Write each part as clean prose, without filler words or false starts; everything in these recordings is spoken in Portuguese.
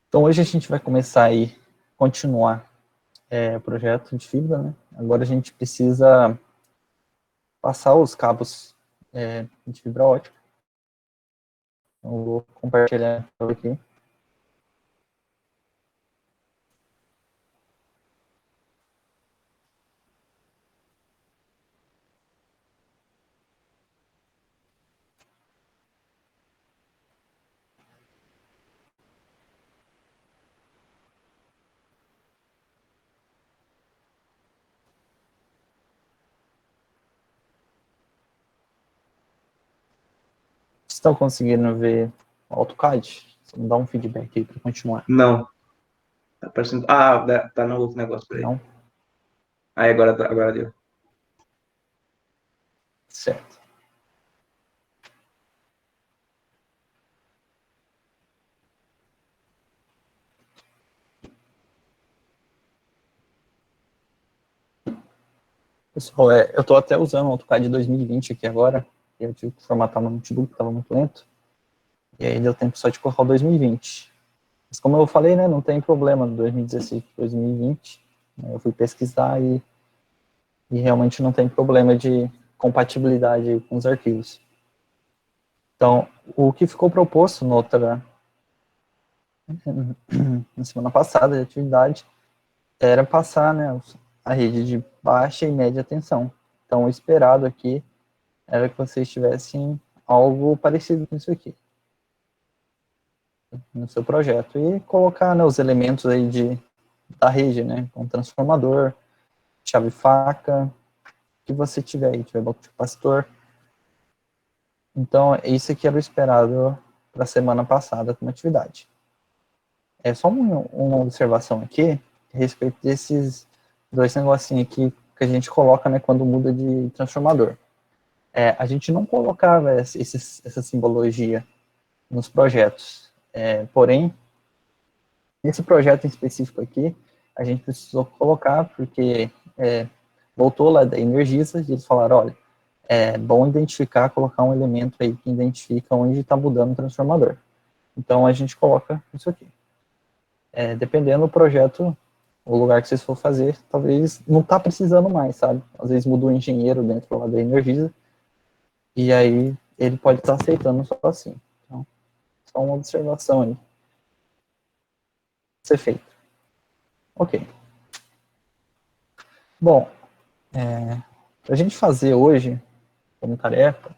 Então, hoje a gente vai começar aí, continuar o projeto de fibra, né? Agora a gente precisa passar os cabos de fibra ótica. Então, eu vou compartilhar aqui. Vocês estão conseguindo ver o AutoCAD? Você me dá um feedback aí para continuar. Não. Tá aparecendo. Tá no outro negócio, peraí. Não? Aí agora deu. Certo. Pessoal, eu estou até usando o AutoCAD 2020 aqui agora. Eu tive que formatar meu notebook, estava muito lento. E aí deu tempo só de colocar o 2020. Mas como eu falei, né, não tem problema do 2016 para 2020. Eu fui pesquisar e realmente não tem problema de compatibilidade com os arquivos. Então, o que ficou proposto na semana passada de atividade era passar, né, a rede de baixa e média tensão. Então, o esperado aqui era que vocês tivessem algo parecido com isso aqui no seu projeto e colocar, né, os elementos aí da rede, né, com transformador, chave faca, que você tiver aí, tiver bloco de capacitor. Então, isso aqui era o esperado para a semana passada como atividade. É só uma observação aqui a respeito desses dois negocinhos aqui que a gente coloca, né, quando muda de transformador. A gente não colocava essa simbologia nos projetos. Porém, nesse projeto em específico aqui, a gente precisou colocar porque voltou lá da Energisa e eles falaram, olha, é bom identificar, colocar um elemento aí que identifica onde está mudando o transformador. Então, a gente coloca isso aqui. Dependendo do projeto, o lugar que vocês for fazer, talvez não está precisando mais, sabe? Às vezes muda o engenheiro dentro lá da Energisa, e aí ele pode estar aceitando só assim. Então, só uma observação aí. Ser feito. Ok. Bom, para a gente fazer hoje, como tarefa,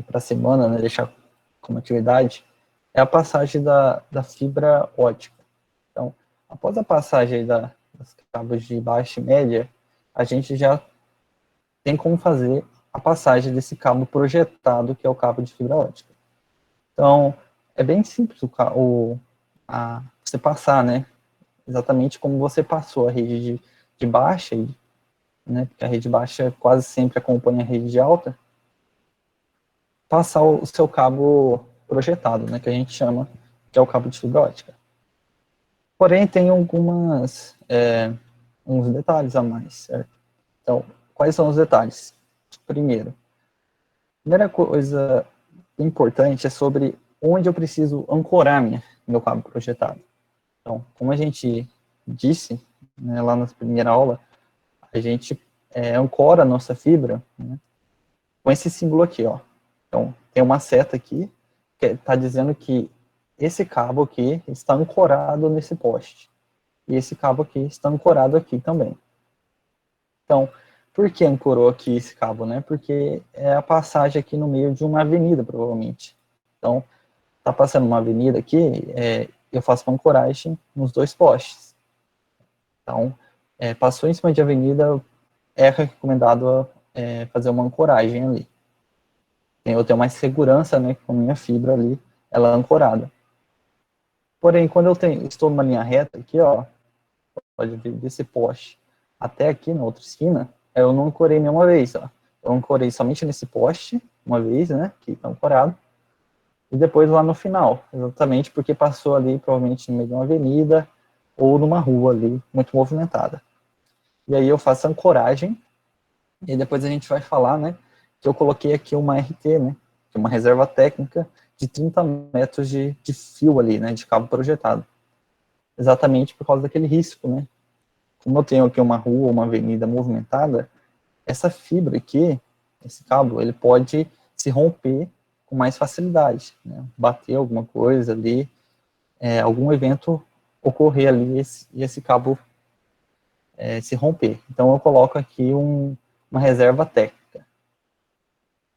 para a semana, né, deixar como atividade, é a passagem da fibra ótica. Então, após a passagem das cabos de baixa e média, a gente já tem como fazer a passagem desse cabo projetado, que é o cabo de fibra ótica. Então, é bem simples você passar, né? Exatamente como você passou a rede de baixa, né? Porque a rede baixa quase sempre acompanha a rede de alta, passar o seu cabo projetado, né? Que a gente chama, que é o cabo de fibra ótica. Porém, tem uns detalhes a mais, certo? Então, quais são os detalhes? Primeiro, a primeira coisa importante é sobre onde eu preciso ancorar meu cabo projetado. Então, como a gente disse, né, lá na primeira aula, a gente ancora a nossa fibra, né, com esse símbolo aqui, ó. Então, tem uma seta aqui que está dizendo que esse cabo aqui está ancorado nesse poste. E esse cabo aqui está ancorado aqui também. Então, por que ancorou aqui esse cabo, né? Porque é a passagem aqui no meio de uma avenida, provavelmente. Então, tá passando uma avenida aqui, eu faço uma ancoragem nos dois postes. Então, passou em cima de avenida, é recomendado fazer uma ancoragem ali. Eu tenho mais segurança, né, com a minha fibra ali, ela é ancorada. Porém, quando estou numa linha reta aqui, ó, pode ver desse poste até aqui na outra esquina, eu não ancorei nenhuma vez, ó. Eu ancorei somente nesse poste, uma vez, né, que está ancorado, e depois lá no final, exatamente porque passou ali, provavelmente no meio de uma avenida, ou numa rua ali, muito movimentada. E aí eu faço a ancoragem, e depois a gente vai falar, né, que eu coloquei aqui uma RT, né, que é uma reserva técnica, de 30 metros de fio ali, né, de cabo projetado. Exatamente por causa daquele risco, né? Como eu tenho aqui uma rua, uma avenida movimentada, essa fibra aqui, esse cabo, ele pode se romper com mais facilidade, né? Bater alguma coisa ali, algum evento ocorrer ali e esse cabo se romper. Então eu coloco aqui uma reserva técnica,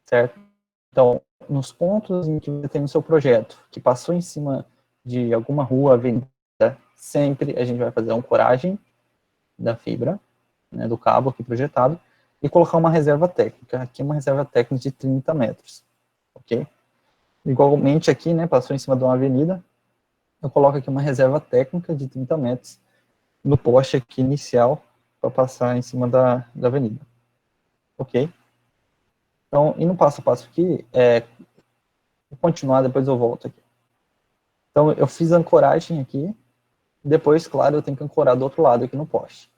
certo? Então, nos pontos em que você tem no seu projeto, que passou em cima de alguma rua, avenida, sempre a gente vai fazer a ancoragem da fibra, né, do cabo aqui projetado, e colocar uma reserva técnica. Aqui uma reserva técnica de 30 metros, ok? Igualmente aqui, né, passou em cima de uma avenida, eu coloco aqui uma reserva técnica de 30 metros no poste aqui inicial para passar em cima da avenida, ok? Então, e no passo a passo aqui, vou continuar, depois eu volto aqui. Então, eu fiz a ancoragem aqui, depois, claro, eu tenho que ancorar do outro lado aqui no poste.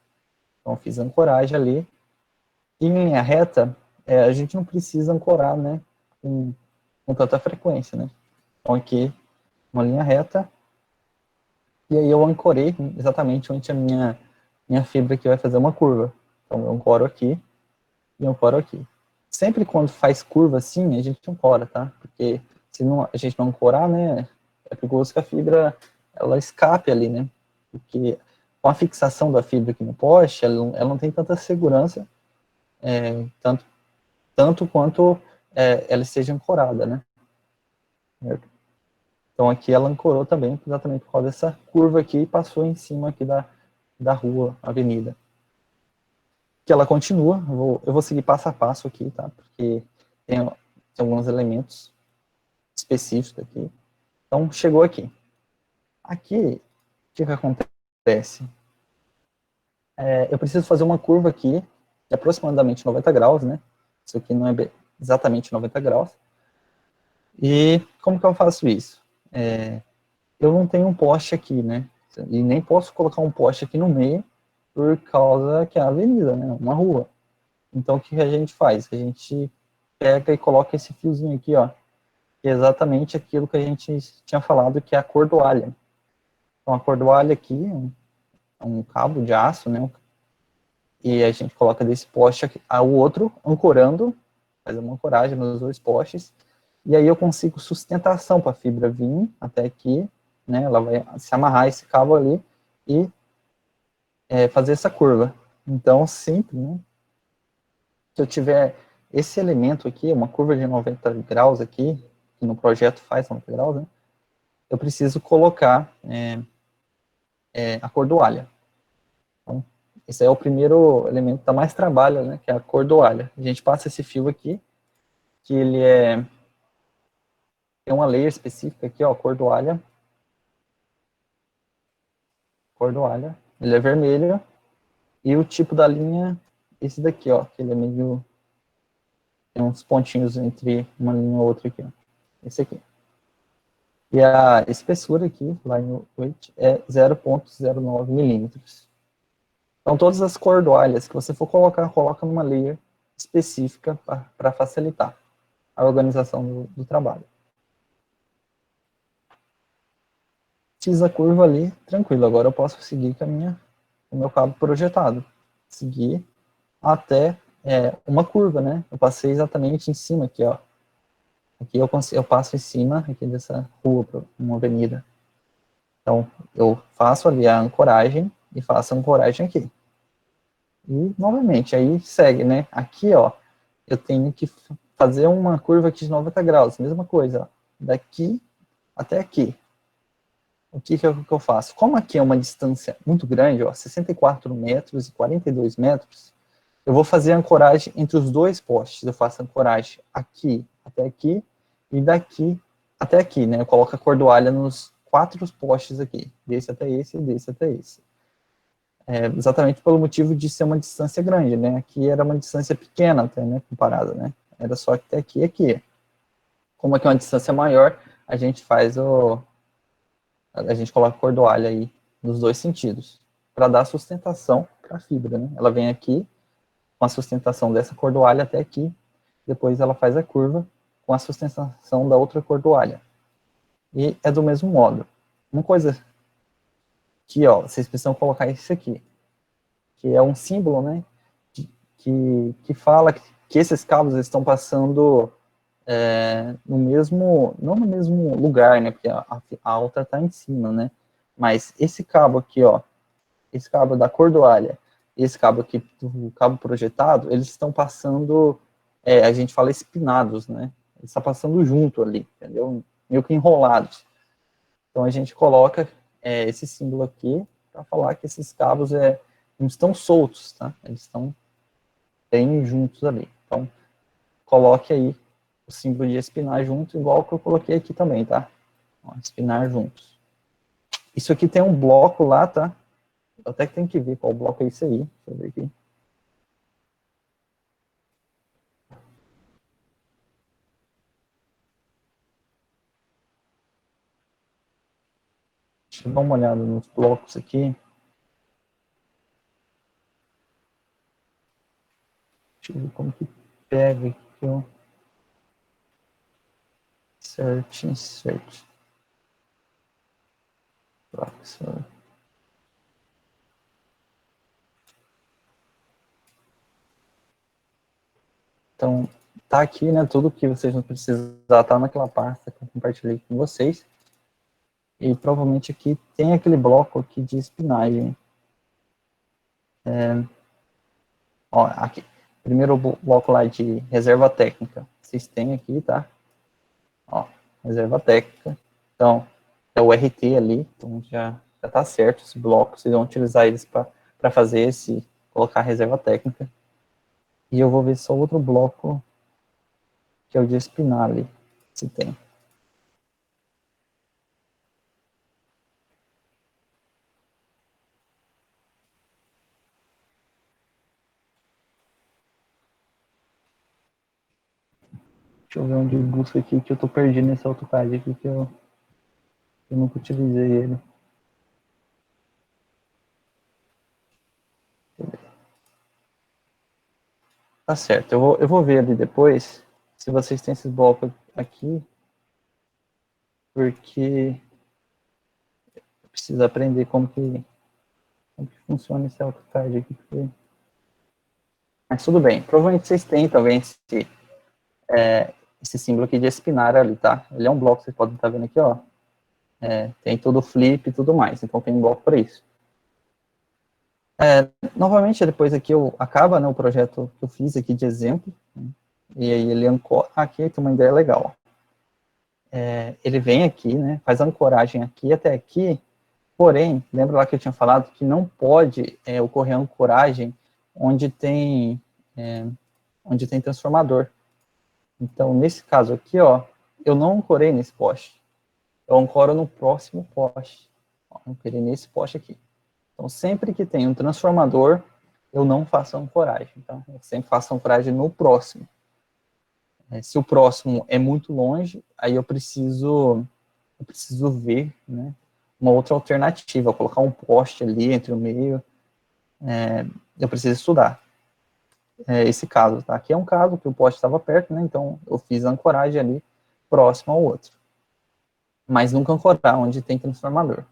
Então, eu fiz a ancoragem ali, e em linha reta, a gente não precisa ancorar, né, com tanta frequência, né? Então, aqui, uma linha reta, e aí eu ancorei exatamente onde a minha fibra aqui vai fazer uma curva. Então, eu ancoro aqui, e ancoro aqui. Sempre quando faz curva assim, a gente ancora, tá? Porque se não, a gente não ancorar, né, é perigoso que a fibra, ela escape ali, né? Porque com a fixação da fibra aqui no poste, ela não tem tanta segurança, tanto quanto ela esteja ancorada, né? Certo? Então aqui ela ancorou também, exatamente por causa dessa curva aqui, e passou em cima aqui da rua, avenida. Que ela continua, eu vou seguir passo a passo aqui, tá? Porque tem alguns elementos específicos aqui. Então, chegou aqui. Aqui, o que acontece? Eu preciso fazer uma curva aqui, de aproximadamente 90 graus, né? Isso aqui não é exatamente 90 graus. E como que eu faço isso? Eu não tenho um poste aqui, né? E nem posso colocar um poste aqui no meio, por causa que é a avenida, né? Uma rua. Então, o que a gente faz? A gente pega e coloca esse fiozinho aqui, ó, que é exatamente aquilo que a gente tinha falado, que é a cordoalha. Então, a cordoalha aqui é um cabo de aço, né? E a gente coloca desse poste aqui, ao outro, ancorando, faz uma ancoragem nos dois postes, e aí eu consigo sustentação para a fibra vir até aqui, né? Ela vai se amarrar esse cabo ali e fazer essa curva. Então, sempre, né? Se eu tiver esse elemento aqui, uma curva de 90 graus aqui, que no projeto faz 90 graus, né? Eu preciso colocar a cordoalha. Então, esse é o primeiro elemento que dá mais trabalho, né? Que é a cordoalha. A gente passa esse fio aqui, que ele tem uma layer específica aqui, ó, cordoalha. Cordoalha. Ele é vermelho. E o tipo da linha, esse daqui, ó, que ele é meio... Tem uns pontinhos entre uma linha e outra aqui, ó. Esse aqui. E a espessura aqui, line weight, é 0,09 milímetros. Então, todas as cordoalhas que você for colocar, coloca numa layer específica para facilitar a organização do trabalho. Fiz a curva ali, tranquilo. Agora eu posso seguir com o meu cabo projetado. Seguir até uma curva, né? Eu passei exatamente em cima aqui, ó. Aqui eu passo em cima aqui dessa rua, uma avenida. Então, eu faço ali a ancoragem e faço a ancoragem aqui. E, novamente, aí segue, né? Aqui, ó, eu tenho que fazer uma curva aqui de 90 graus, mesma coisa, ó, daqui até aqui. O que eu faço? Como aqui é uma distância muito grande, ó, 64 metros e 42 metros, eu vou fazer a ancoragem entre os dois postes. Eu faço a ancoragem aqui até aqui e daqui até aqui, né? Eu coloco a cordoalha nos 4 postes aqui, desse até esse e desse até esse. Exatamente pelo motivo de ser uma distância grande, né? Aqui era uma distância pequena até, né, comparada, né? Era só até aqui e aqui. Como aqui é uma distância maior, a gente coloca a cordoalha aí nos dois sentidos, para dar sustentação para a fibra, né? Ela vem aqui com a sustentação dessa cordoalha até aqui, depois ela faz a curva com a sustentação da outra cordoalha. E é do mesmo modo. Uma coisa que, ó, vocês precisam colocar isso aqui, que é um símbolo, né, que fala que esses cabos estão passando no mesmo, não no mesmo lugar, né, porque a outra está em cima, né, mas esse cabo aqui, ó, esse cabo da cordoalha, esse cabo aqui, do cabo projetado, eles estão passando, a gente fala espinados, né, eles estão passando junto ali, entendeu, meio que enrolados. Então a gente coloca esse símbolo aqui para falar que esses cabos não estão soltos, tá, eles estão bem juntos ali. Então, coloque aí o símbolo de espinar junto, igual que eu coloquei aqui também, tá? Ó, espinar juntos. Isso aqui tem um bloco lá, tá? Eu até que tenho que ver qual bloco é esse aí. Deixa eu ver aqui. Deixa eu dar uma olhada nos blocos aqui. Deixa eu ver como que pega aqui, ó. Insert. Então, tá aqui, né, tudo que vocês vão precisar tá naquela pasta que eu compartilhei com vocês. E provavelmente aqui tem aquele bloco aqui de espinagem. Ó, aqui, primeiro bloco lá de reserva técnica. Vocês têm aqui, tá? Ó, reserva técnica. Então, é o RT ali, então já tá certo esse bloco. Vocês vão utilizar eles para fazer colocar a reserva técnica. E eu vou ver só outro bloco, que é o de espinar ali, se tem. Deixa eu ver onde busca aqui, que eu tô perdido nesse AutoCAD aqui, que eu nunca utilizei ele. Tá certo, eu vou ver ali depois, se vocês têm esses blocos aqui, porque eu preciso aprender como que funciona esse AutoCAD aqui. Mas tudo bem, provavelmente vocês têm também esse símbolo aqui de espinar ali, tá? Ele é um bloco, vocês podem estar vendo aqui, ó. Tem todo o flip e tudo mais, então tem um bloco para isso. Novamente, depois aqui acaba, né, o projeto que eu fiz aqui de exemplo, né, e aí ele ancora, aqui tem uma ideia legal. Ele vem aqui, né, faz a ancoragem aqui até aqui, porém, lembra lá que eu tinha falado que não pode ocorrer a ancoragem onde tem transformador. Então, nesse caso aqui, ó, eu não ancorei nesse poste, eu ancoro no próximo poste. Ó, eu ancorei nesse poste aqui. Então, sempre que tem um transformador, eu não faço ancoragem. Então, eu sempre faço ancoragem no próximo. Se o próximo é muito longe, aí eu preciso ver, né, uma outra alternativa, colocar um poste ali entre o meio. Eu preciso estudar esse caso, tá? Aqui é um caso que o poste estava perto, né? Então eu fiz a ancoragem ali próximo ao outro. Mas nunca ancorar onde tem transformador.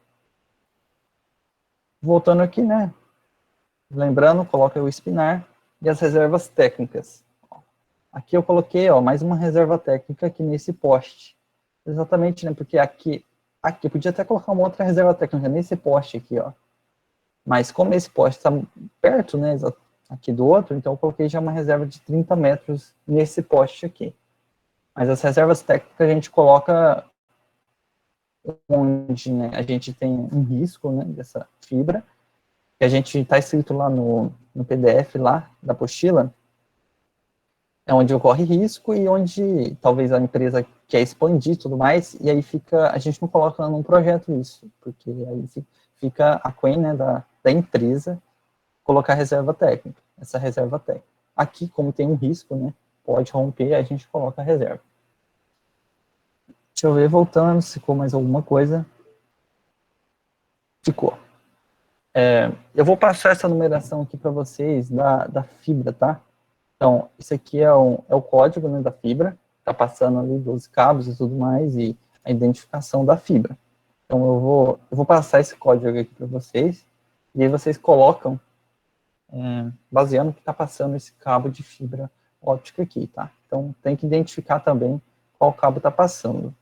Voltando aqui, né? Lembrando, coloca o espinar e as reservas técnicas. Aqui eu coloquei, ó, mais uma reserva técnica aqui nesse poste. Exatamente, né? Porque aqui eu podia até colocar uma outra reserva técnica nesse poste aqui, ó. Mas como esse poste está perto, né, aqui do outro, então eu coloquei já uma reserva de 30 metros nesse poste aqui. Mas as reservas técnicas a gente coloca onde, né, a gente tem um risco, né, dessa fibra, que a gente está escrito lá no PDF lá da apostila, é onde ocorre risco e onde talvez a empresa quer expandir e tudo mais, e aí a gente não coloca num projeto isso, porque aí fica aquém, né, da empresa colocar reserva técnica, essa reserva técnica. Aqui, como tem um risco, né, pode romper, a gente coloca a reserva. Deixa eu ver, voltando, se ficou mais alguma coisa. Ficou. Eu vou passar essa numeração aqui para vocês da fibra, tá? Então, isso aqui é o código, né, da fibra, tá passando ali 12 cabos e tudo mais, e a identificação da fibra. Então, eu vou passar esse código aqui para vocês, e aí vocês colocam, baseando no que está passando esse cabo de fibra óptica aqui, tá? Então, tem que identificar também qual cabo está passando.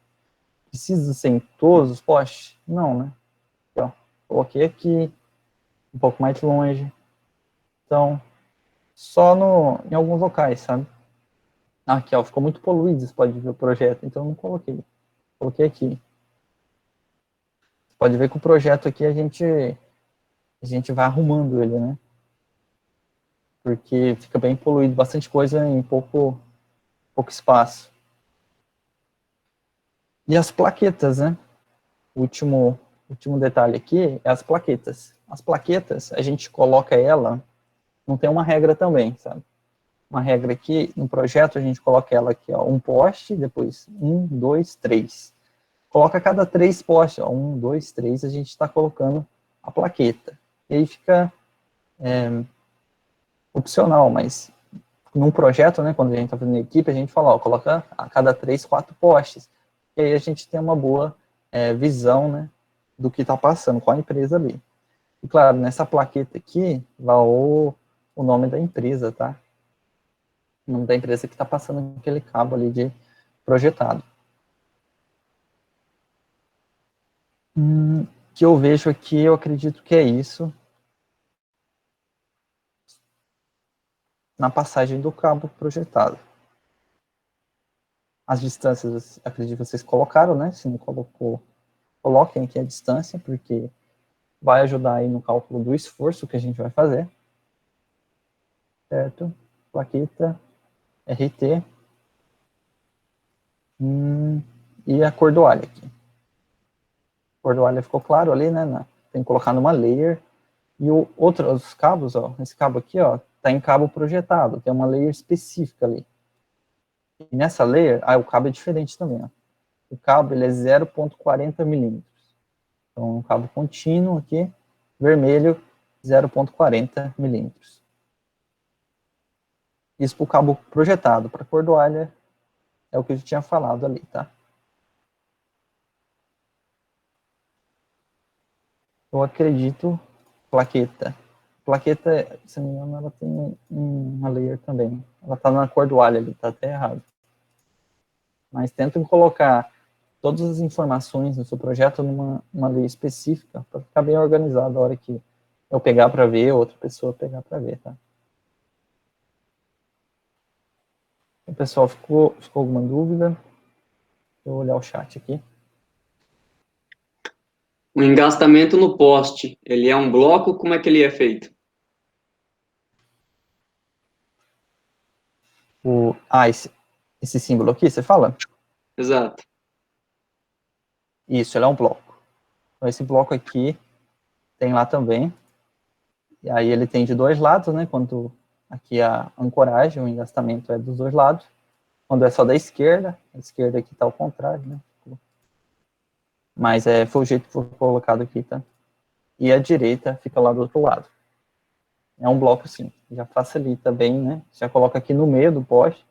Precisa ser em todos os postes? Não, né? Então, coloquei aqui, um pouco mais longe. Então, só em alguns locais, sabe? Aqui, ó, ficou muito poluído, você pode ver o projeto, então eu não coloquei. Coloquei aqui. Você pode ver que o projeto aqui a gente vai arrumando ele, né? Porque fica bem poluído, bastante coisa em pouco espaço. E as plaquetas, né? O último detalhe aqui é as plaquetas. As plaquetas, a gente coloca ela, não tem uma regra também, sabe? Uma regra aqui, no projeto, a gente coloca ela aqui, ó, um poste, depois 1, 2, 3. Coloca cada 3 postes, ó, 1, 2, 3, a gente está colocando a plaqueta. E aí fica opcional, mas num projeto, né, quando a gente está fazendo equipe, a gente fala, ó, coloca a cada 3, 4 postes. E aí a gente tem uma boa visão, né, do que está passando com a empresa ali. E claro, nessa plaqueta aqui, vai o nome da empresa, tá? O nome da empresa que está passando aquele cabo ali de projetado. Que eu vejo aqui, eu acredito que é isso. Na passagem do cabo projetado. As distâncias, acredito que vocês colocaram, né? Se não colocou, coloquem aqui a distância, porque vai ajudar aí no cálculo do esforço que a gente vai fazer. Certo? Plaqueta, RT. E a cordoalha aqui. A cordoalha ficou claro ali, né? Tem que colocar numa layer. E os cabos, ó, esse cabo aqui, ó, tá em cabo projetado, tem uma layer específica ali. E nessa layer, o cabo é diferente também, ó. O cabo, ele é 0,40 milímetros. Então, um cabo contínuo aqui, vermelho, 0,40 milímetros. Isso para o cabo projetado. Para a cordoalha, é o que eu tinha falado ali, tá? Eu acredito, plaqueta. Plaqueta, se não me engano, ela tem uma layer também. Ela tá na cordoalha ali, tá até errado. Mas tentem colocar todas as informações no seu projeto numa layer específica, para ficar bem organizado a hora que eu pegar para ver, outra pessoa pegar para ver, tá? O pessoal, ficou alguma dúvida? Deixa eu olhar o chat aqui. O engastamento no poste, ele é um bloco? Como é que ele é feito? Esse símbolo aqui, você fala? Exato. Isso, ele é um bloco. Então, esse bloco aqui tem lá também. E aí ele tem de dois lados, né? Quando aqui a ancoragem, o engastamento é dos dois lados. Quando é só da esquerda, a esquerda aqui está ao contrário, né? Mas foi o jeito que foi colocado aqui, tá? E a direita fica lá do outro lado. É um bloco sim, já facilita bem, né? Já coloca aqui no meio do poste,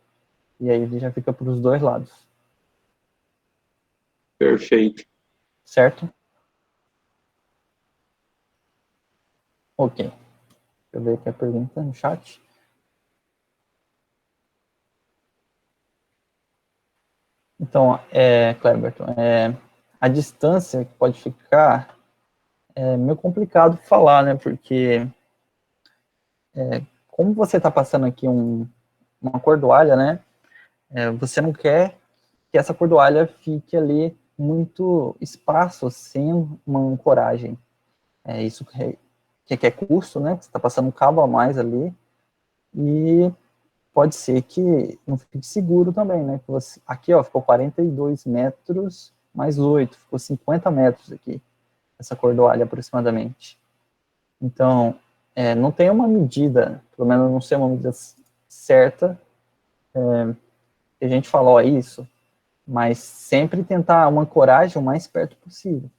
e aí ele já fica para os dois lados. Perfeito. Certo? Ok. Deixa eu ver aqui a pergunta no chat. Então, Cleberton, a distância que pode ficar é meio complicado falar, né? Porque como você está passando aqui uma cordoalha, né? Você não quer que essa cordoalha fique ali muito espaço sem uma ancoragem. Isso que é custo, né? Você está passando um cabo a mais ali e pode ser que não fique seguro também, né? Aqui, ó, ficou 42 metros mais 8, ficou 50 metros aqui, essa cordoalha aproximadamente. Então, não tem uma medida, pelo menos não sei uma medida certa, que a gente fala, ó, isso, mas sempre tentar uma ancoragem o mais perto possível.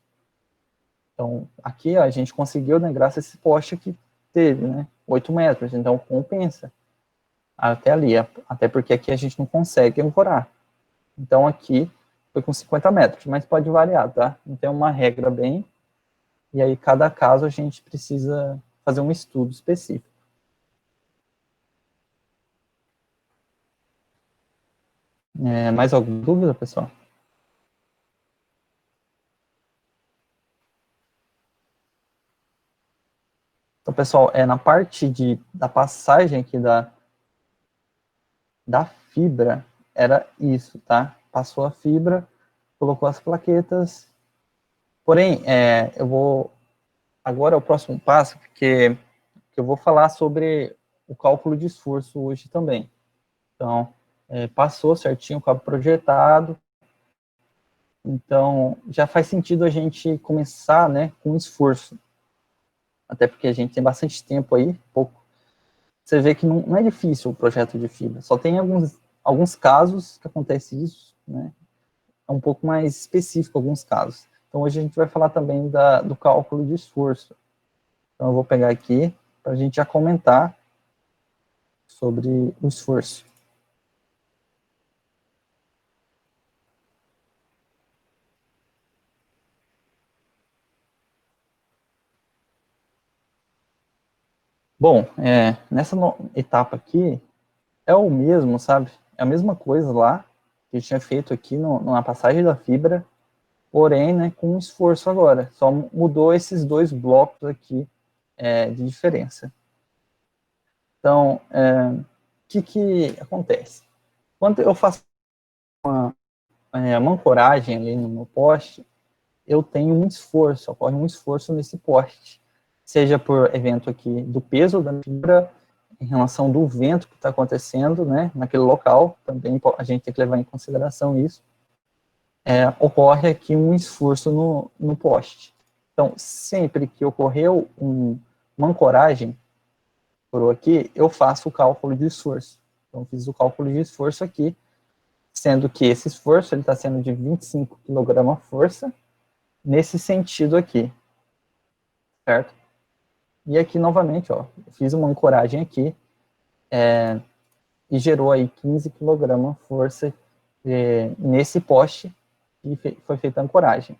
Então, aqui, ó, a gente conseguiu, né, graças a esse poste que teve, né, 8 metros, então compensa até ali, até porque aqui a gente não consegue ancorar. Então, aqui, foi com 50 metros, mas pode variar, tá? Não tem uma regra bem, e aí cada caso a gente precisa fazer um estudo específico. Mais alguma dúvida, pessoal? Então, pessoal, na parte da passagem aqui da fibra, era isso, tá? Passou a fibra, colocou as plaquetas, porém, agora é o próximo passo, porque eu vou falar sobre o cálculo de esforço hoje também. Então, passou certinho o cabo projetado, então já faz sentido a gente começar, né, com esforço, até porque a gente tem bastante tempo aí, pouco. Você vê que não é difícil o projeto de fibra, só tem alguns casos que acontece isso, né, é um pouco mais específico alguns casos. Então, hoje a gente vai falar também do cálculo de esforço. Então, eu vou pegar aqui para a gente já comentar sobre o esforço. Bom, nessa etapa aqui, é o mesmo, sabe? É a mesma coisa lá que eu tinha feito aqui na passagem da fibra, porém, né, com um esforço agora. Só mudou esses dois blocos aqui de diferença. Então, o que acontece? Quando eu faço uma ancoragem ali no meu poste, eu tenho um esforço, ocorre um esforço nesse poste, seja por evento aqui do peso da fibra, em relação do vento que está acontecendo, né, naquele local, também a gente tem que levar em consideração isso, ocorre aqui um esforço no poste. Então, sempre que ocorreu uma ancoragem por aqui, eu faço o cálculo de esforço. Então, fiz o cálculo de esforço aqui, sendo que esse esforço está sendo de 25 kg-força, nesse sentido aqui, certo? E aqui, novamente, ó, fiz uma ancoragem aqui, e gerou aí 15 kg-força nesse poste, e foi feita a ancoragem.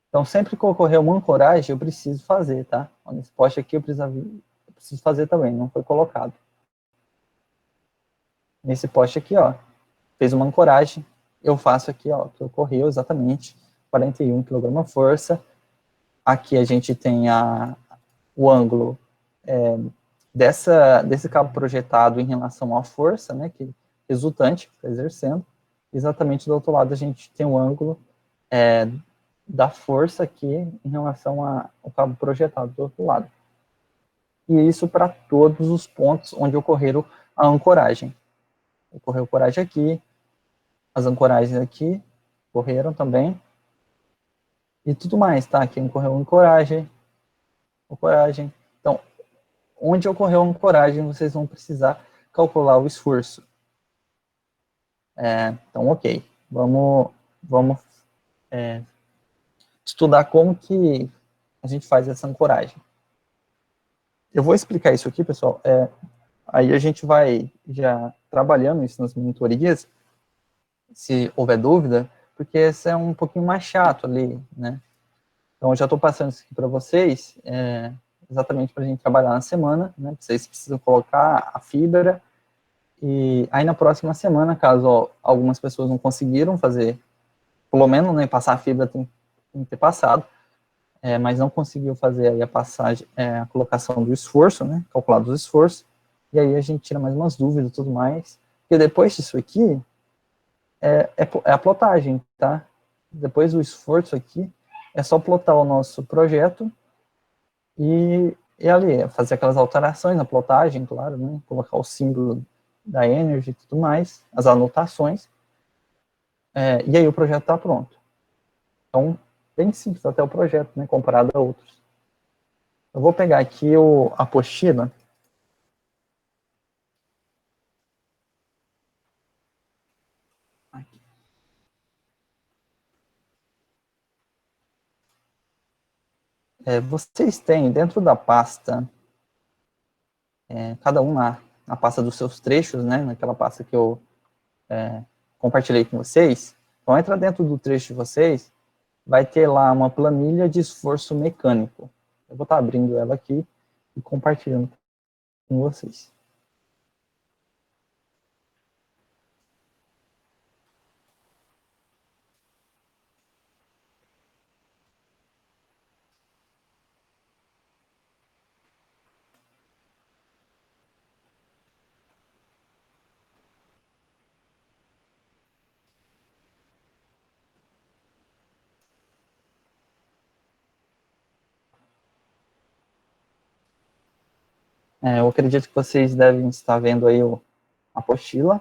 Então, sempre que ocorrer uma ancoragem, eu preciso fazer, tá? Nesse poste aqui eu preciso fazer também, não foi colocado. Nesse poste aqui, ó, fez uma ancoragem, eu faço aqui, ó, que ocorreu exatamente 41 kg-força. Aqui a gente tem o ângulo desse cabo projetado em relação à força, né, que resultante que está exercendo. Exatamente do outro lado a gente tem o ângulo da força aqui em relação ao cabo projetado do outro lado. E isso para todos os pontos onde ocorreram a ancoragem. Ocorreu ancoragem aqui, as ancoragens aqui ocorreram também, e tudo mais, tá? Aqui ocorreu ancoragem. Então, onde ocorreu a ancoragem, vocês vão precisar calcular o esforço. Então, ok. Vamos estudar como que a gente faz essa ancoragem. Eu vou explicar isso aqui, pessoal. Aí a gente vai já trabalhando isso nas monitorias, se houver dúvida, porque esse é um pouquinho mais chato ali, né? Então, eu já estou passando isso aqui para vocês, exatamente para a gente trabalhar na semana, né? Vocês precisam colocar a fibra, e aí na próxima semana, caso algumas pessoas não conseguiram fazer, pelo menos, né, passar a fibra tem que ter passado, mas não conseguiu fazer aí a passagem, a colocação do esforço, né, calculado os esforços, e aí a gente tira mais umas dúvidas e tudo mais, e depois disso aqui, é a plotagem, tá? Depois do esforço aqui, é só plotar o nosso projeto, e ali, fazer aquelas alterações na plotagem, claro, né, colocar o símbolo da Energy e tudo mais, as anotações, e aí o projeto está pronto. Então, bem simples até o projeto, né, comparado a outros. Eu vou pegar aqui a apostila. Aqui. Vocês têm dentro da pasta, cada um na pasta dos seus trechos, né, naquela pasta que eu compartilhei com vocês, Então, entra dentro do trecho de vocês, vai ter lá uma planilha de esforço mecânico. Eu vou estar abrindo ela aqui e compartilhando com vocês. Eu acredito que vocês devem estar vendo aí a apostila.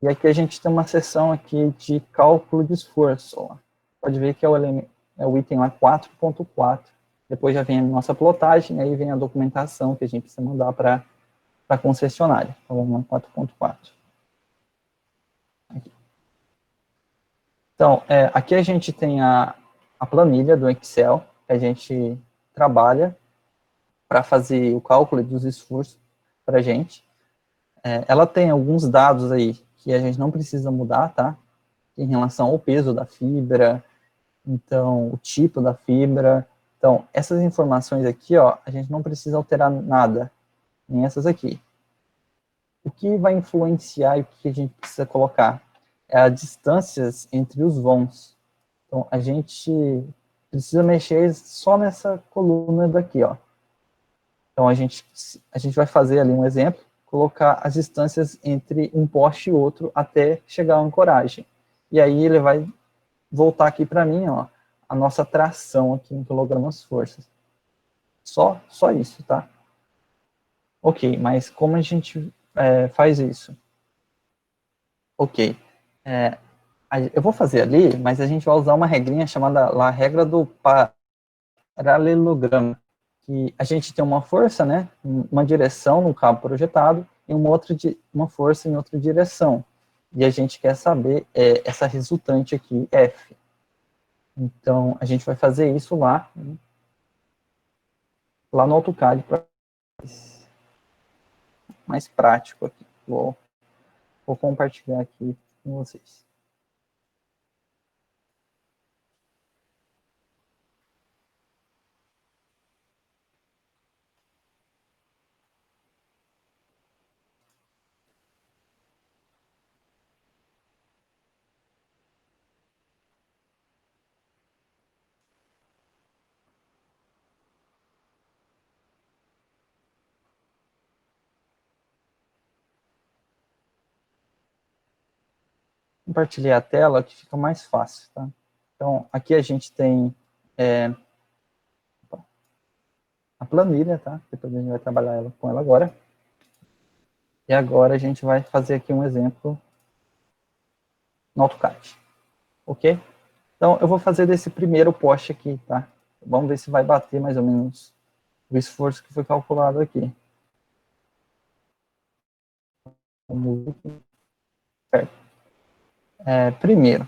E aqui a gente tem uma seção aqui de cálculo de esforço. Ó. Pode ver que é o item lá 4.4. Depois já vem a nossa plotagem, aí vem a documentação que a gente precisa mandar para a concessionária. Então vamos lá, 4.4. Então, aqui a gente tem a planilha do Excel, que a gente trabalha para fazer o cálculo dos esforços para a gente. Ela tem alguns dados aí que a gente não precisa mudar, tá? Em relação ao peso da fibra, então, o tipo da fibra. Então, essas informações aqui, ó, a gente não precisa alterar nada, nem essas aqui. O que vai influenciar e o que a gente precisa colocar é as distâncias entre os vãos. Então, a gente precisa mexer só nessa coluna daqui, ó. Então, a gente vai fazer ali um exemplo, colocar as distâncias entre um poste e outro até chegar à ancoragem. E aí ele vai voltar aqui para mim, ó, a nossa tração aqui em quilogramas forças. Só isso, tá? Ok, mas como a gente faz isso? Ok. Eu vou fazer ali, mas a gente vai usar uma regrinha chamada a regra do paralelogramo, que a gente tem uma força, né, uma direção no cabo projetado e uma força em outra direção. E a gente quer saber essa resultante aqui, F. Então, a gente vai fazer isso lá no AutoCAD, para mais prático aqui. Vou compartilhar aqui com vocês. Compartilhei a tela que fica mais fácil, tá? Então, aqui a gente tem a planilha, tá? Depois a gente vai trabalhar com ela agora. E agora a gente vai fazer aqui um exemplo no AutoCAD, ok? Então, eu vou fazer desse primeiro poste aqui, tá? Vamos ver se vai bater mais ou menos o esforço que foi calculado aqui. Vamos ver. Primeiro,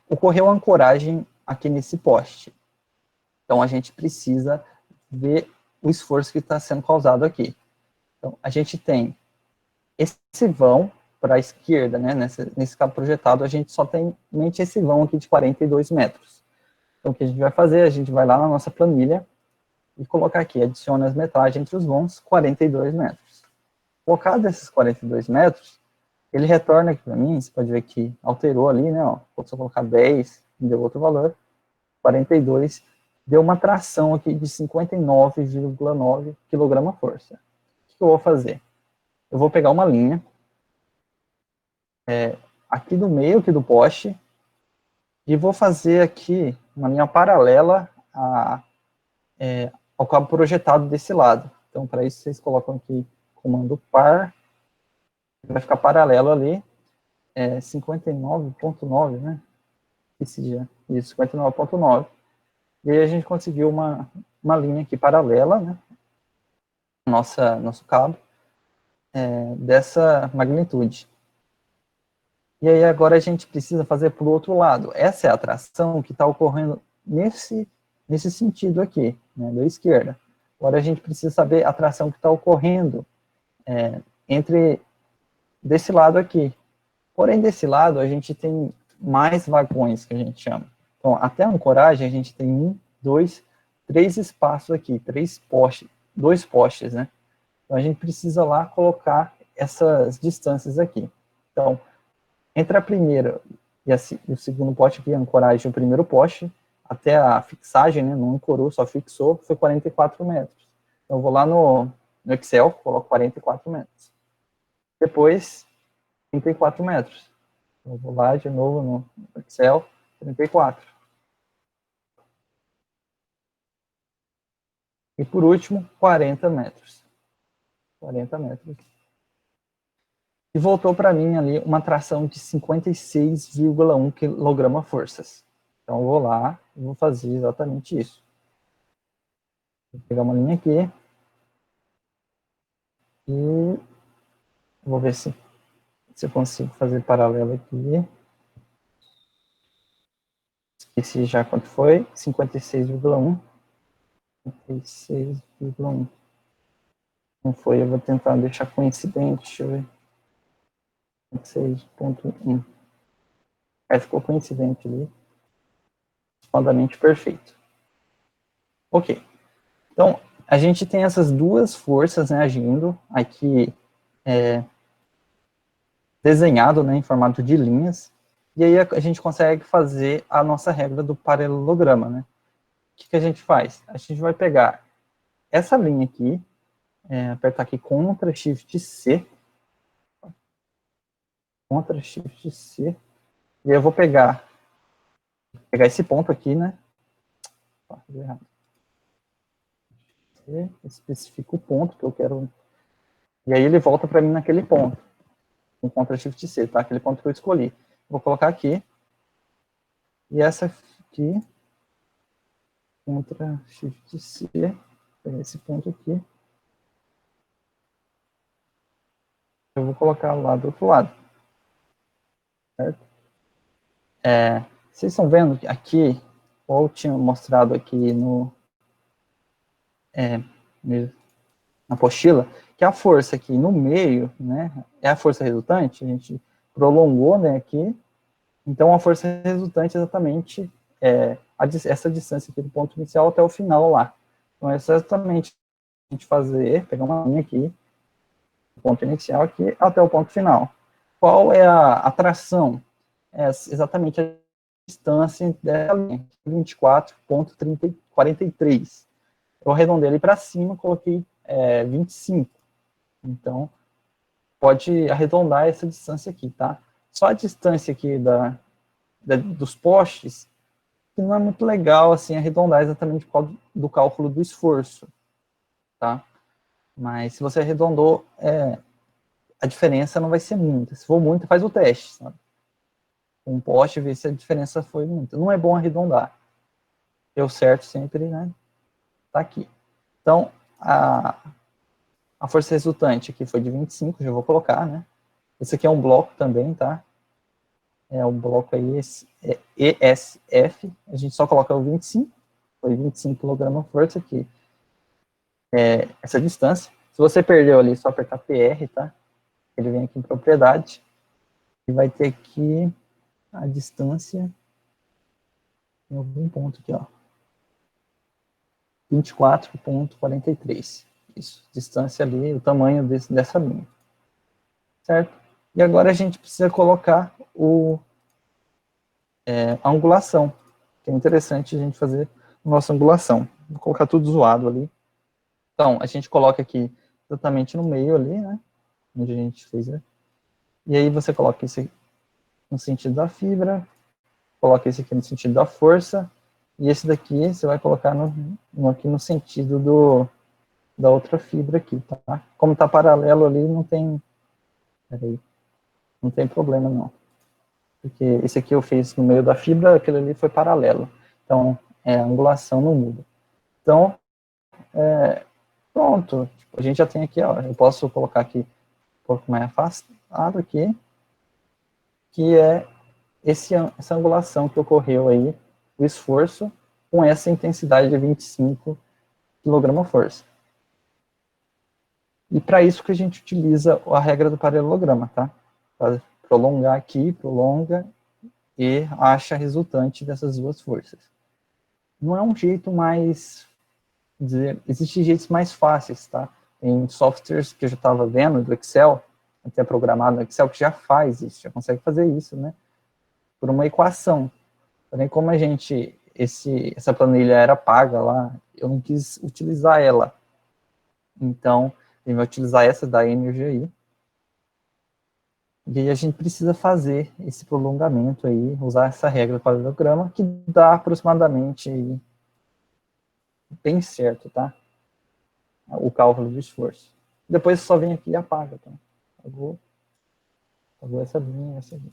ocorreu a ancoragem aqui nesse poste. Então, a gente precisa ver o esforço que está sendo causado aqui. Então, a gente tem esse vão para a esquerda, né? Nesse cabo projetado, a gente só tem em mente esse vão aqui de 42 metros. Então, o que a gente vai fazer? A gente vai lá na nossa planilha e colocar aqui, adiciona as metragens entre os vãos, 42 metros. Colocado esses 42 metros, ele retorna aqui para mim, você pode ver que alterou ali, né? Ó, se eu colocar 10, deu outro valor, 42, deu uma tração aqui de 59,9 kgfm. O que eu vou fazer? Eu vou pegar uma linha, aqui do meio, aqui do poste, e vou fazer aqui uma linha paralela ao cabo projetado desse lado. Então, para isso, vocês colocam aqui comando par, vai ficar paralelo ali, 59,9, né? Esse já, isso, 59,9. E aí a gente conseguiu uma linha aqui paralela, né? Nosso cabo, dessa magnitude. E aí agora a gente precisa fazer para o outro lado. Essa é a tração que está ocorrendo nesse sentido aqui, né, da esquerda. Agora a gente precisa saber a tração que está ocorrendo entre desse lado aqui. Porém, desse lado, a gente tem mais vagões, que a gente chama. Então, até a ancoragem, a gente tem 1, 2, 3 espaços aqui, 3 postes, 2 postes, né? Então, a gente precisa lá colocar essas distâncias aqui. Então, entre a primeira e o segundo poste aqui, a ancoragem, o primeiro poste, até a fixagem, né, não ancorou, só fixou, foi 44 metros. Então, eu vou lá no Excel, coloco 44 metros. Depois, 34 metros. Eu vou lá de novo no Excel, 34. E por último, 40 metros. 40 metros. E voltou para mim ali uma tração de 56,1 kgfs. Então eu vou lá e vou fazer exatamente isso. Vou pegar uma linha aqui. E vou ver se eu consigo fazer paralelo aqui. Esqueci já quanto foi. 56,1. 56,1. Não foi, eu vou tentar deixar coincidente. Deixa eu ver. 56,1. Aí ficou coincidente ali. Respondamente perfeito. Ok. Então, a gente tem essas duas forças, né, agindo aqui desenhado, né, em formato de linhas. E aí a gente consegue fazer a nossa regra do paralelograma, né? O que a gente faz? A gente vai pegar essa linha aqui, apertar aqui Ctrl Shift C, Ctrl Shift C, e aí eu vou pegar esse ponto aqui, né? Errado. Especifica o ponto que eu quero, e aí ele volta para mim naquele ponto, com Ctrl Shift C, tá? Aquele ponto que eu escolhi. Vou colocar aqui, e essa aqui, Ctrl Shift C, pegar esse ponto aqui, eu vou colocar lá do outro lado, certo? Vocês estão vendo aqui, ou eu tinha mostrado aqui na apostila, que a força aqui no meio, né, é a força resultante, a gente prolongou, né, aqui, então a força resultante é exatamente essa distância aqui do ponto inicial até o final lá. Então é exatamente a gente pegar uma linha aqui, do ponto inicial aqui até o ponto final. Qual é a tração? É exatamente a distância dessa linha, 24,43. Eu arredondei ele para cima, coloquei 25. Então, pode arredondar essa distância aqui, tá? Só a distância aqui dos postes, que não é muito legal, assim, arredondar exatamente por causa do cálculo do esforço, tá? Mas se você arredondou, a diferença não vai ser muita. Se for muito, faz o teste, sabe? Um poste, ver se a diferença foi muita. Não é bom arredondar. Deu certo sempre, né? Tá aqui. Então, a força resultante aqui foi de 25, já vou colocar, né? Esse aqui é um bloco também, tá? É um bloco aí, ESF, a gente só coloca o 25, foi 25 kgfs aqui. Essa distância. Se você perdeu ali, é só apertar PR, tá? Ele vem aqui em propriedade, e vai ter aqui a distância, em algum ponto aqui, ó. 24,43. Isso, distância ali, o tamanho dessa linha. Certo? E agora a gente precisa colocar a angulação, que é interessante a gente fazer a nossa angulação. Vou colocar tudo zoado ali. Então, a gente coloca aqui exatamente no meio ali, né? Onde a gente fez, né? E aí você coloca esse no sentido da fibra, coloca esse aqui no sentido da força, e esse daqui você vai colocar aqui no sentido da outra fibra aqui, tá? Como tá paralelo ali, não tem problema não. Porque esse aqui eu fiz no meio da fibra, aquele ali foi paralelo. Então, a angulação não muda. Então, pronto. Tipo, a gente já tem aqui, ó, eu posso colocar aqui um pouco mais afastado aqui, que é essa angulação que ocorreu aí, o esforço, com essa intensidade de 25 kgfs. E para isso que a gente utiliza a regra do paralelograma, tá? Para prolongar aqui, prolonga, e acha a resultante dessas duas forças. Não é um jeito mais, existem jeitos mais fáceis, tá? Tem softwares que eu já estava vendo do Excel, até programado no Excel, que já faz isso, já consegue fazer isso, né? Por uma equação. Porém, como a gente, essa planilha era paga lá, eu não quis utilizar ela. Então, a gente vai utilizar essa da Energy aí. E aí a gente precisa fazer esse prolongamento aí, usar essa regra do paralelograma, que dá aproximadamente bem certo, tá? O cálculo do esforço. Depois só vem aqui e apaga, tá? Apagou essa linha, essa linha.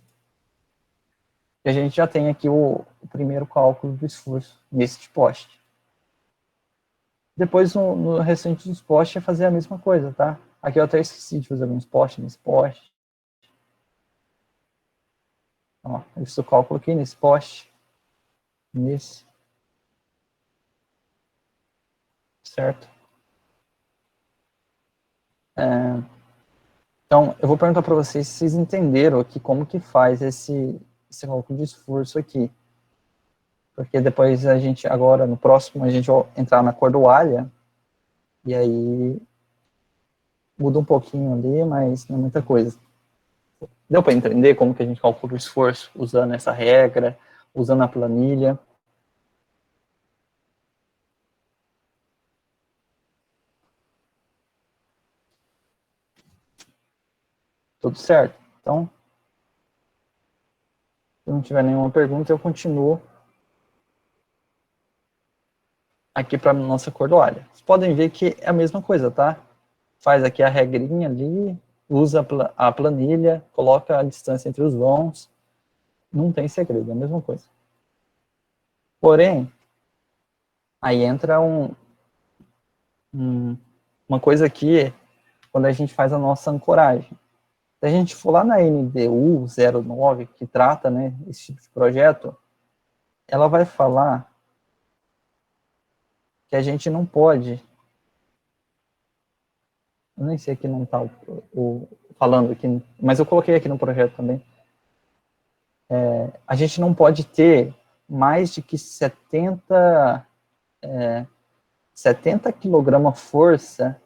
E a gente já tem aqui o primeiro cálculo do esforço nesse poste. Depois, no restante dos postes, é fazer a mesma coisa, tá? Aqui eu até esqueci de fazer alguns postes nesse poste. Ó, eu fiz o cálculo aqui nesse poste. Nesse. Certo? Então, eu vou perguntar para vocês se vocês entenderam aqui como que faz esse cálculo de esforço aqui. Porque depois a gente, agora, no próximo, a gente vai entrar na cordoalha, e aí muda um pouquinho ali, mas não é muita coisa. Deu para entender como que a gente calcula o esforço usando essa regra, usando a planilha? Tudo certo? Então, se não tiver nenhuma pergunta, eu continuo aqui para a nossa cordoalha. Vocês podem ver que é a mesma coisa, tá? Faz aqui a regrinha ali, usa a planilha, coloca a distância entre os vãos, não tem segredo, é a mesma coisa. Porém, aí entra uma coisa aqui, quando a gente faz a nossa ancoragem. Se a gente for lá na NDU 09, que trata, né, esse tipo de projeto, ela vai falar que a gente não pode, eu nem sei que não está falando aqui, mas eu coloquei aqui no projeto também, a gente não pode ter mais de que 70 kg força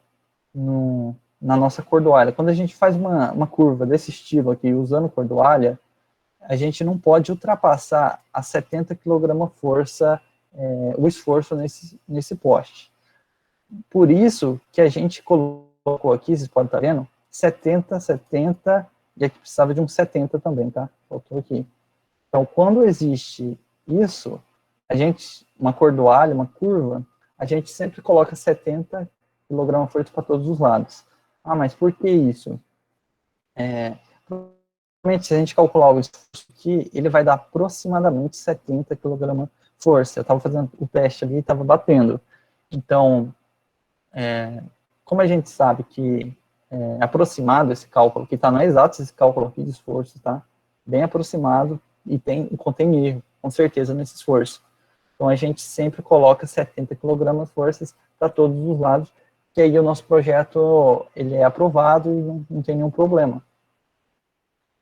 na nossa cordoalha. Quando a gente faz uma curva desse estilo aqui, usando cordoalha, a gente não pode ultrapassar a 70 kg força, o esforço nesse poste. Por isso que a gente colocou aqui, vocês podem estar vendo, 70, 70, e aqui precisava de um 70 também, tá? Faltou aqui. Então, quando existe isso, uma cordoalha, uma curva, a gente sempre coloca 70 kg força para todos os lados. Ah, mas por que isso? Provavelmente, se a gente calcular o esforço aqui, ele vai dar aproximadamente 70 kg força. Eu estava fazendo o teste ali e estava batendo. Então, como a gente sabe que é aproximado esse cálculo, que está, não é exato esse cálculo aqui de esforço, tá? Bem aproximado e contém erro, com certeza, nesse esforço. Então, a gente sempre coloca 70 kg forças para todos os lados, que aí o nosso projeto ele é aprovado e não tem nenhum problema.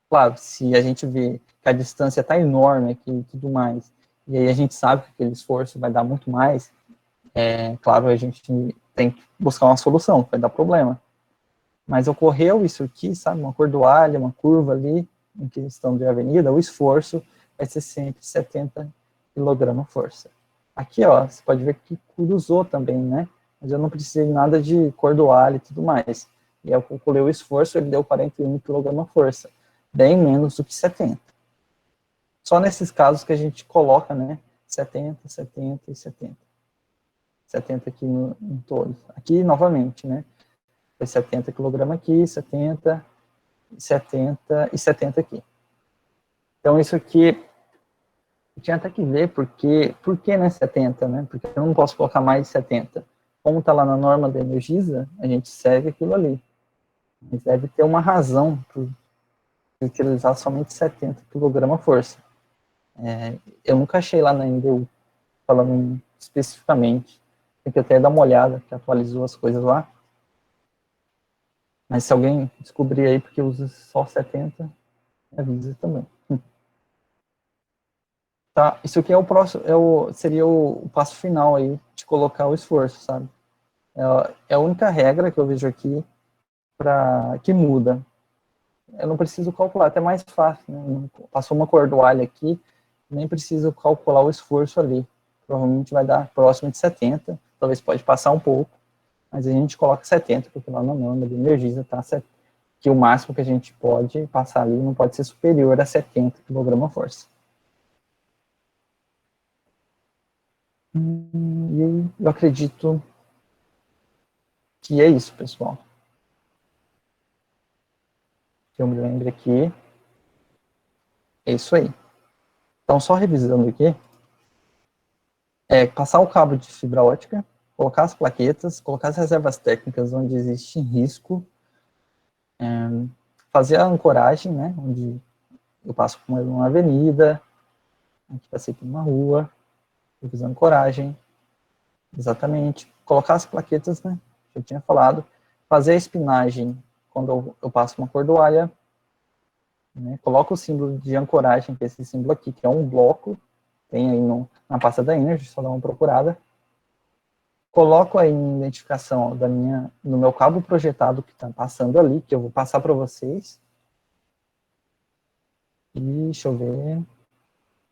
Claro, se a gente vê que a distância está enorme aqui e tudo mais, e aí a gente sabe que aquele esforço vai dar muito mais, claro, a gente tem que buscar uma solução, vai dar problema. Mas ocorreu isso aqui, sabe, uma cordoalha, uma curva ali, em questão de avenida, o esforço vai ser sempre 70 kg força. Aqui, ó, você pode ver que cruzou também, né? Mas eu não precisei nada de cordoalha e tudo mais. E eu calculei o esforço, ele deu 41 kg força, bem menos do que 70. Só nesses casos que a gente coloca, né, 70, 70 e 70. 70 aqui em todos. Aqui, novamente, né, foi 70 kg aqui, 70, 70 e 70 aqui. Então, isso aqui, eu tinha até que ver por que né, 70, né? Porque eu não posso colocar mais de 70. Como está lá na norma da Energisa, a gente segue aquilo ali. Mas deve ter uma razão por utilizar somente 70 kg força. Eu nunca achei lá na NDU, falando especificamente. Tem que até dar uma olhada, que atualizou as coisas lá. Mas se alguém descobrir aí porque usa só 70, avisa também. Tá, isso aqui é o próximo, seria o passo final aí de colocar o esforço, sabe? É a única regra que eu vejo aqui que muda. Eu não preciso calcular, até mais fácil, né? Passou uma cordoalha aqui, nem preciso calcular o esforço ali. Provavelmente vai dar próximo de 70, talvez pode passar um pouco, mas a gente coloca 70, porque lá na norma de Energisa tá que o máximo que a gente pode passar ali não pode ser superior a 70 kgfm. E eu acredito que é isso, pessoal. Que eu me lembre aqui. É isso aí. Então, só revisando aqui, passar o cabo de fibra ótica, colocar as plaquetas, colocar as reservas técnicas onde existe risco, fazer a ancoragem, né, onde eu passo por uma avenida, aqui passei por uma rua, eu fiz a ancoragem, exatamente, colocar as plaquetas, né, que eu tinha falado, fazer a espinagem quando eu passo uma cordoalha, né, coloco o símbolo de ancoragem, que é esse símbolo aqui, que é um bloco, tem aí na pasta da Energy, só dá uma procurada. Coloco aí a identificação no meu cabo projetado que está passando ali, que eu vou passar para vocês. E deixa eu ver.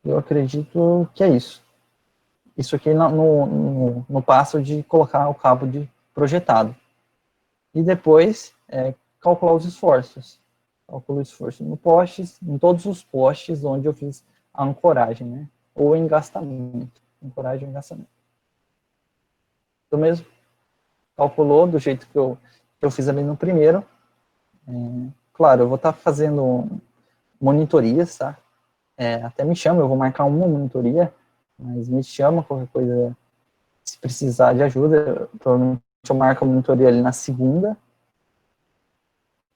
Eu acredito que é isso. Isso aqui no passo de colocar o cabo de projetado. E depois, calcular os esforços. Calculo o esforço em todos os postes onde eu fiz a ancoragem, né? Ou engastamento. Ancoragem ou engastamento. Do mesmo, calculou do jeito que eu fiz ali no primeiro. Claro, eu vou estar fazendo monitorias, tá? Até me chama, eu vou marcar uma monitoria, mas me chama, qualquer coisa, se precisar de ajuda, provavelmente eu marco a monitoria ali na segunda,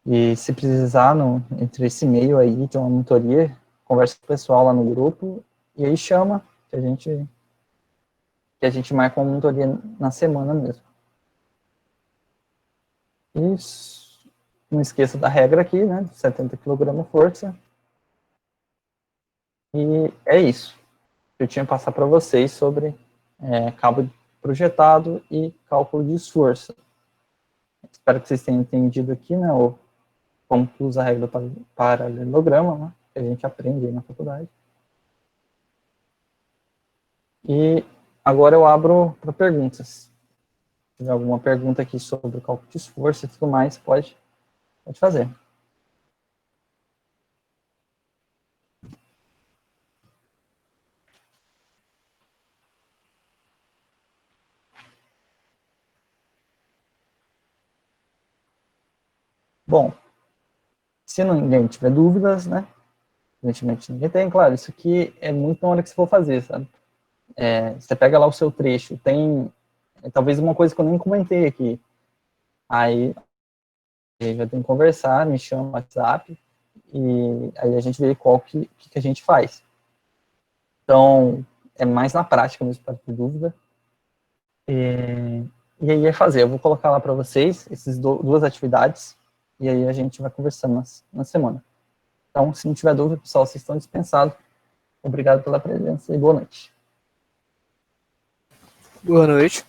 e se precisar, entre esse meio aí, tem uma monitoria, conversa com o pessoal lá no grupo, e aí chama, que a gente marca uma monitoria na semana mesmo. Isso. Não esqueça da regra aqui, né, 70 kg força. E é isso. Eu tinha que passar para vocês sobre cabo projetado e cálculo de esforço. Espero que vocês tenham entendido aqui, né, como que usa a regra do paralelograma, né, que a gente aprende aí na faculdade. E agora eu abro para perguntas. Se tiver alguma pergunta aqui sobre o cálculo de esforço e tudo mais, pode fazer. Bom, se ninguém tiver dúvidas, né, evidentemente ninguém tem, claro, isso aqui é muito na hora que você for fazer, sabe? Você pega lá o seu trecho, tem talvez uma coisa que eu nem comentei aqui, aí já tem que conversar, me chama no WhatsApp, e aí a gente vê qual que a gente faz. Então, é mais na prática mesmo, para ter dúvida. E aí fazer, eu vou colocar lá para vocês essas duas atividades, e aí a gente vai conversando na semana. Então, se não tiver dúvida, pessoal, vocês estão dispensados. Obrigado pela presença e boa noite. Boa noite.